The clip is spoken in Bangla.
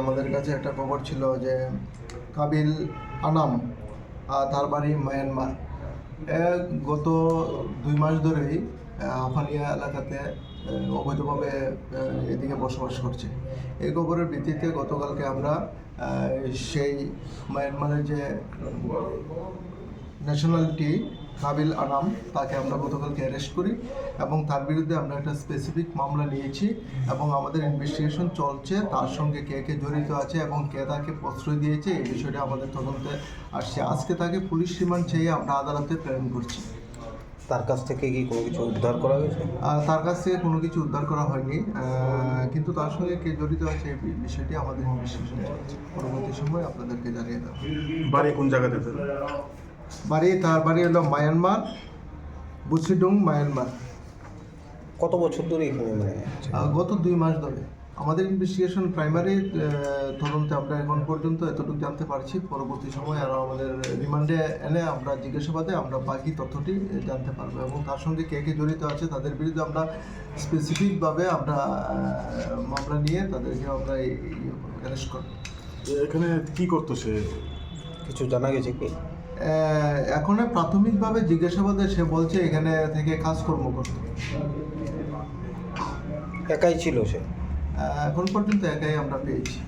আমাদের কাছে একটা খবর ছিল যে কাবিল আনাম তার বাড়ি মায়ানমার। গত 2 মাস ধরেই আফানিয়া এলাকাতে অবৈধভাবে এদিকে বসবাস করছে। এই খবরের ভিত্তিতে গতকালকে আমরা সেই মায়ানমারের যে ন্যাশনালিটি কাবিল আনাম তাকে আমরা গতকালকে অ্যারেস্ট করি এবং তার বিরুদ্ধে আমরা একটা স্পেসিফিক মামলা নিয়েছি এবং আমাদের ইনভেস্টিগেশন চলছে। তার সঙ্গে কে কে জড়িত আছে এবং কে তাকে প্রশ্রয় দিয়েছে এই বিষয়টা আমাদের তদন্তে আসছে। আজকে তাকে পুলিশ রিমান্ড চেয়ে আমরা আদালতে প্রেরণ করছি। তার কাছ থেকে কি কোনো কিছু উদ্ধার করা হয়েছে? তার কাছ থেকে কোনো কিছু উদ্ধার করা হয়নি, কিন্তু তার সঙ্গে কে জড়িত আছে এই বিষয়টি আমাদের ইনভেস্টিগেশন চলছে। পরবর্তী সময় আপনাদেরকে জানিয়ে দেব। বাড়ি কোন জায়গাতে? তার বাড়ি হলো মায়ানমার, বুসিডুং, মায়ানমার। কত বছর ধরে এখানে গত 2 মাস ধরে আমাদের ইনভেস্টিগেশন প্রাইমারি তদন্তে আমরা এখন পর্যন্ত এতটুকু জানতে পারছি। পরবর্তী সময় আরও আমাদের রিমান্ডে এনে আমরা জিজ্ঞাসাবাদে আমরা বাকি তথ্যটি জানতে পারবো এবং তার সঙ্গে কে কে জড়িত আছে তাদের বিরুদ্ধে আমরা স্পেসিফিকভাবে আমরা মামলা নিয়ে তাদেরকে আমরা অ্যারেস্ট করব। এখানে কি করতো সে? কিছু জানা গেছে কি? এখন প্রাথমিকভাবে জিজ্ঞাসাবাদে সে বলছে এখানে থেকে কাজকর্ম করতো। একাই ছিল সে? এখন পর্যন্ত একাই আমরা পেয়েছি।